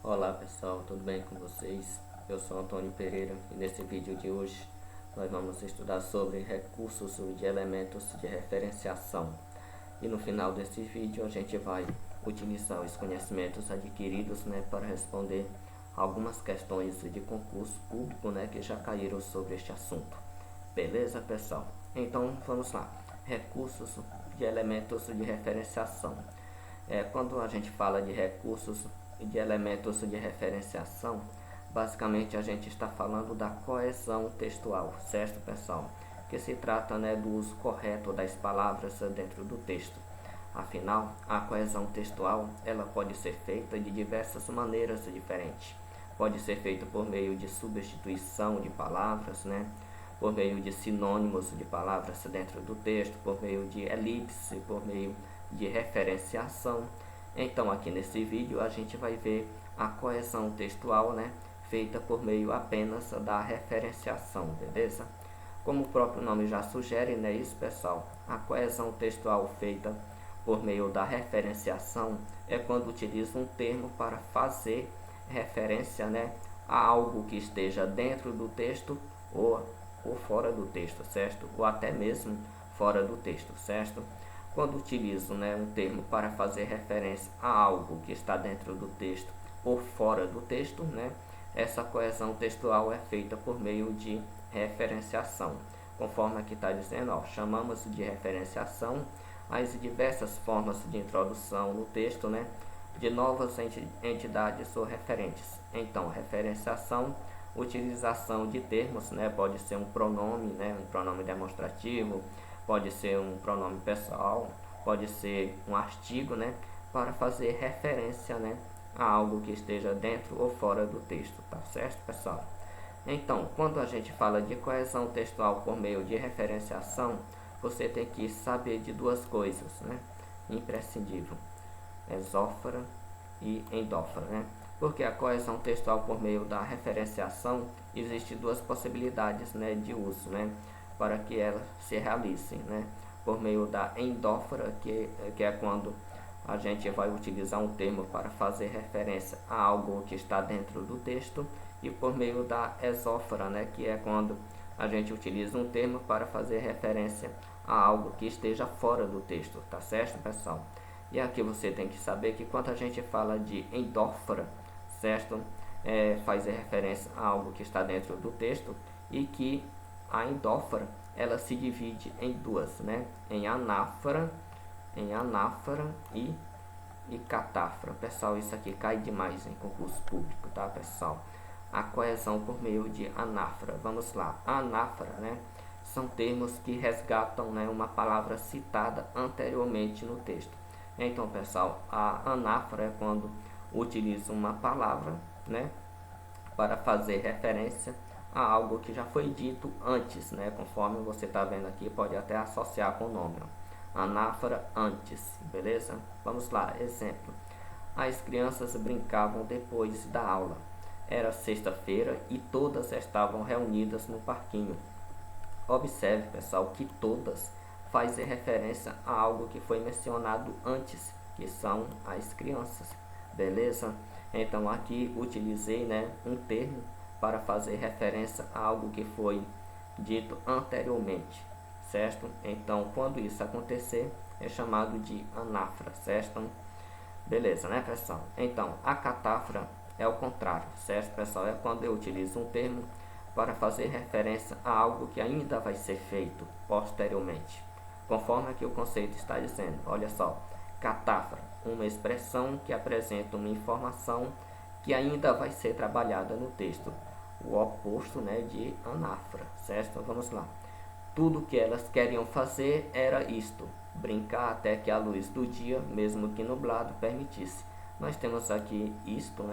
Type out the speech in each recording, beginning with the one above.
Olá pessoal, tudo bem com vocês? Eu sou Antônio Pereira e nesse vídeo de hoje nós vamos estudar sobre recursos de elementos de referenciação. E no final desse vídeo a gente vai utilizar os conhecimentos adquiridos para responder algumas questões de concurso público que já caíram sobre este assunto. Beleza pessoal? Então vamos lá. Recursos de elementos de referenciação. Quando a gente fala de recursos e de elementos de referenciação, basicamente a gente está falando da coesão textual, certo pessoal? Que se trata do uso correto das palavras dentro do texto. Afinal, a coesão textual ela pode ser feita de diversas maneiras diferentes. Pode ser feita por meio de substituição de palavras, por meio de sinônimos de palavras dentro do texto, por meio de elipse, por meio de referenciação. Então aqui nesse vídeo a gente vai ver a coesão textual, feita por meio apenas da referenciação, beleza? Como o próprio nome já sugere, isso pessoal, a coesão textual feita por meio da referenciação é quando utiliza um termo para fazer referência a algo que esteja dentro do texto ou fora do texto, certo? Ou até mesmo fora do texto, certo? Quando utilizo um termo para fazer referência a algo que está dentro do texto ou fora do texto, essa coesão textual é feita por meio de referenciação. Conforme aqui está dizendo, chamamos de referenciação as diversas formas de introdução no texto, de novas entidades ou referentes. Então, referenciação, utilização de termos, pode ser um pronome, um pronome demonstrativo, pode ser um pronome pessoal, pode ser um artigo, para fazer referência, a algo que esteja dentro ou fora do texto, tá certo, pessoal? Então, quando a gente fala de coesão textual por meio de referenciação, você tem que saber de duas coisas, imprescindível, exófora e endófora, Porque a coesão textual por meio da referenciação, existe duas possibilidades, de uso, para que elas se realizem, por meio da endófora, que é quando a gente vai utilizar um termo para fazer referência a algo que está dentro do texto, e por meio da exófora, que é quando a gente utiliza um termo para fazer referência a algo que esteja fora do texto, tá certo, pessoal? E aqui você tem que saber que quando a gente fala de endófora, certo? Faz referência a algo que está dentro do texto, e que a endófora ela se divide em duas, em anáfora e catáfora. Pessoal, isso aqui cai demais em concurso público, tá, pessoal? A coesão por meio de anáfora. Vamos lá. A anáfora, são termos que resgatam, uma palavra citada anteriormente no texto. Então, pessoal, a anáfora é quando utiliza uma palavra, para fazer referência a algo que já foi dito antes, conforme você está vendo aqui, pode até associar com o nome, anáfora antes, beleza? Vamos lá, exemplo. As crianças brincavam depois da aula. Era sexta-feira e todas estavam reunidas no parquinho. Observe, pessoal, que todas faz referência a algo que foi mencionado antes, que são as crianças, beleza? Então aqui utilizei um termo para fazer referência a algo que foi dito anteriormente, certo? Então quando isso acontecer é chamado de anáfora, certo? Beleza, pessoal? Então a catáfora é o contrário, certo, pessoal? É quando eu utilizo um termo para fazer referência a algo que ainda vai ser feito posteriormente, conforme aqui o conceito está dizendo. Olha só, catáfora, uma expressão que apresenta uma informação que ainda vai ser trabalhada no texto, o oposto de anáfora, certo? Vamos lá. Tudo que elas queriam fazer era isto, brincar até que a luz do dia, mesmo que nublado, permitisse. Nós temos aqui isto,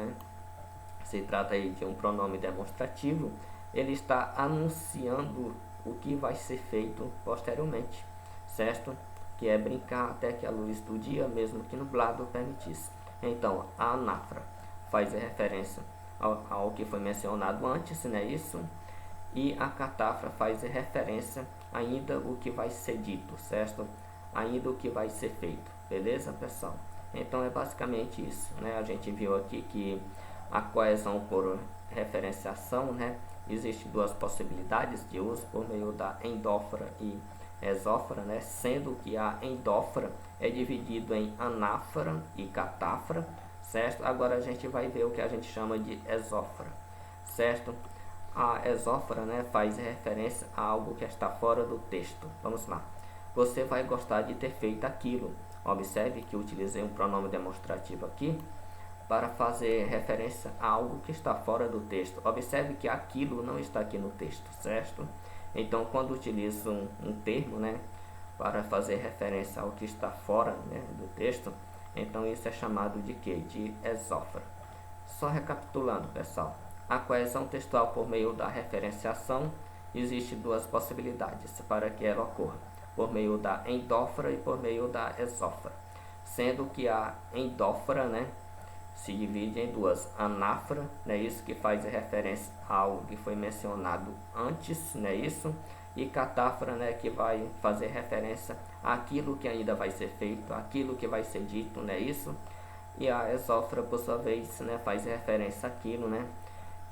se trata aí de um pronome demonstrativo, ele está anunciando o que vai ser feito posteriormente, certo? Que é brincar até que a luz do dia, mesmo que nublado, permitisse. Então, a anáfora faz referência ao que foi mencionado antes, isso? E a catáfora faz referência ainda o que vai ser dito, certo? Ainda o que vai ser feito, beleza, pessoal? Então é basicamente isso, A gente viu aqui que a coesão por referenciação, né? Existem duas possibilidades de uso por meio da endófora e exófora, né? Sendo que a endófora é dividido em anáfora e catáfora, certo? Agora a gente vai ver o que a gente chama de exófora, certo? A exófora, né, faz referência a algo que está fora do texto. Vamos lá. Você vai gostar de ter feito aquilo. Observe que utilizei um pronome demonstrativo aqui para fazer referência a algo que está fora do texto. Observe que aquilo não está aqui no texto, certo? Então, quando utilizo um termo, né, para fazer referência ao que está fora, né, do texto, então isso é chamado de quê? De exófora. Só recapitulando, pessoal. A coesão textual por meio da referenciação, existe duas possibilidades para que ela ocorra, por meio da endófora e por meio da exófora, sendo que a endófora, né, se divide em duas, anáfora, né, isso que faz referência a algo que foi mencionado antes, né, isso, e catáfora, né, que vai fazer referência àquilo que ainda vai ser feito, aquilo que vai ser dito, né, isso, e a exófora, por sua vez, né, faz referência àquilo, né,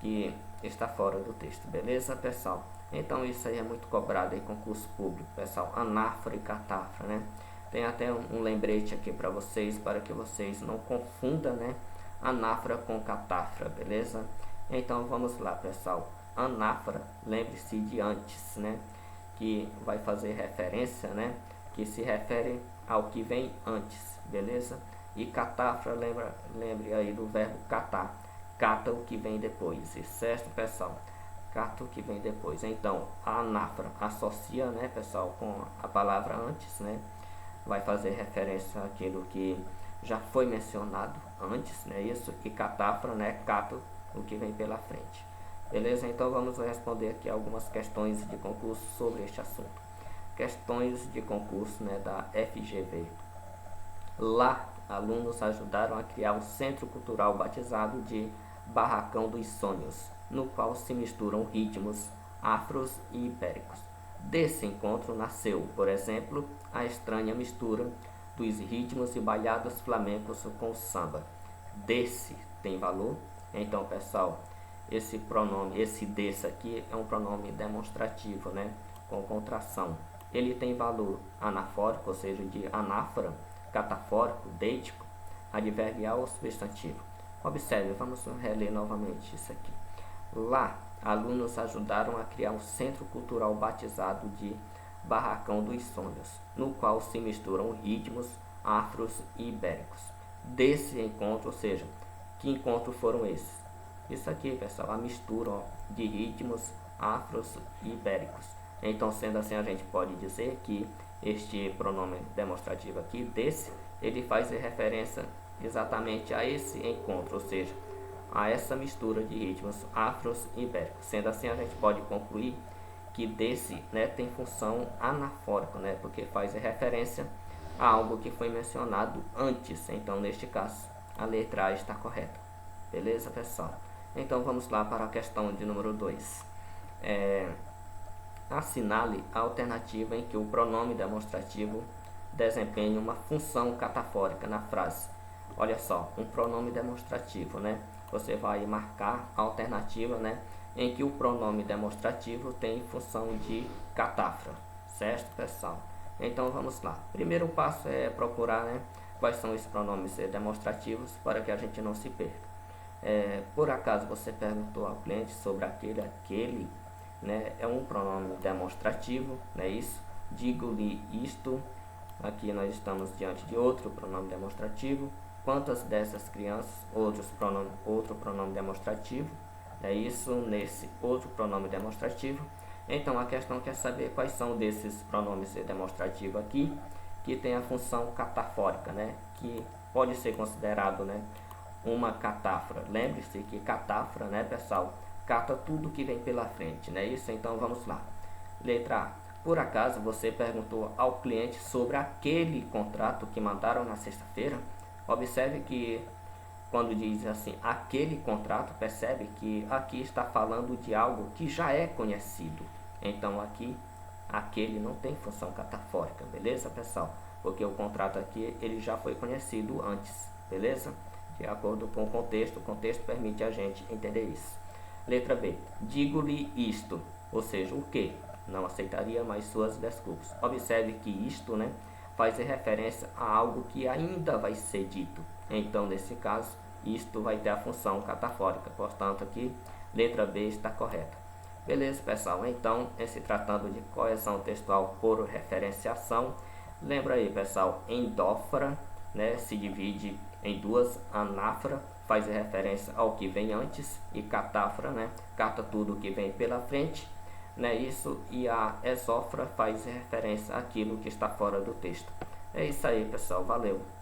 que está fora do texto, beleza, pessoal? Então isso aí é muito cobrado em concurso público, pessoal, anáfora e catáfora, né? Tem até um lembrete aqui para vocês, para que vocês não confundam, né, anáfora com catáfora, beleza? Então vamos lá, pessoal. Anáfora, lembre-se de antes, né, que vai fazer referência, né, que se refere ao que vem antes, beleza? E catáfora, lembre aí do verbo catar, cata o que vem depois, certo, pessoal? Cata o que vem depois. Então, a anáfora associa, né, pessoal, com a palavra antes, né, vai fazer referência àquilo que já foi mencionado antes, né, isso, e catáfora, né, cata o que vem pela frente. Beleza? Então vamos responder aqui algumas questões de concurso sobre este assunto. Questões de concurso, né, da FGV. Lá, alunos ajudaram a criar um centro cultural batizado de Barracão dos Sonhos, no qual se misturam ritmos afros e ibéricos. Desse encontro nasceu, por exemplo, a estranha mistura dos ritmos e bailados flamencos com samba. Desse tem valor? Então, pessoal, esse pronome, esse desse aqui é um pronome demonstrativo, né, com contração. Ele tem valor anafórico, ou seja, de anáfora, catafórico, deítico, adverbial ou substantivo. Observe, vamos reler novamente isso aqui. Lá, alunos ajudaram a criar um centro cultural batizado de Barracão dos Sonhos, no qual se misturam ritmos afros e ibéricos. Desse encontro, ou seja, que encontros foram esses? Isso aqui, pessoal, a mistura, ó, de ritmos afros e ibéricos. Então, sendo assim, a gente pode dizer que este pronome demonstrativo aqui, desse, ele faz referência exatamente a esse encontro, ou seja, a essa mistura de ritmos afros e ibéricos. Sendo assim, a gente pode concluir que desse, né, tem função anafórica, né, porque faz referência a algo que foi mencionado antes. Então, neste caso, a letra A está correta. Beleza, pessoal? Então, vamos lá para a questão de número 2. Assinale a alternativa em que o pronome demonstrativo desempenha uma função catafórica na frase. Olha só, um pronome demonstrativo, né? Você vai marcar a alternativa, né, em que o pronome demonstrativo tem função de catáfora, certo, pessoal? Então vamos lá. Primeiro passo é procurar, né, quais são os pronomes demonstrativos para que a gente não se perca. Por acaso você perguntou ao cliente sobre aquele, né, é um pronome demonstrativo, né, isso? Digo-lhe isto. Aqui nós estamos diante de outro pronome demonstrativo. Quantas dessas crianças? Outro pronome demonstrativo. É isso, nesse outro pronome demonstrativo. Então a questão quer saber quais são desses pronomes demonstrativos aqui que tem a função catafórica, né? Que pode ser considerado, né, uma catáfora. Lembre-se que catáfora, né, pessoal, cata tudo que vem pela frente, né? Isso, então vamos lá. Letra A. Por acaso você perguntou ao cliente sobre aquele contrato que mandaram na sexta-feira? Observe que quando diz assim, aquele contrato, percebe que aqui está falando de algo que já é conhecido. Então aqui, aquele não tem função catafórica, beleza, pessoal? Porque o contrato aqui, ele já foi conhecido antes, beleza? de acordo com o contexto permite a gente entender isso. Letra B, digo-lhe isto, ou seja, o que? Não aceitaria mais suas desculpas. Observe que isto, né, faz referência a algo que ainda vai ser dito. Então, nesse caso, isto vai ter a função catafórica. Portanto, aqui, letra B está correta. Beleza, pessoal? Então, se tratando de coesão textual por referenciação, lembra aí, pessoal, endófora, né, se divide em duas, anáfora faz referência ao que vem antes e catáfora, né, cata tudo que vem pela frente, né, isso, e a esófora faz referência àquilo que está fora do texto. É isso aí, pessoal, valeu!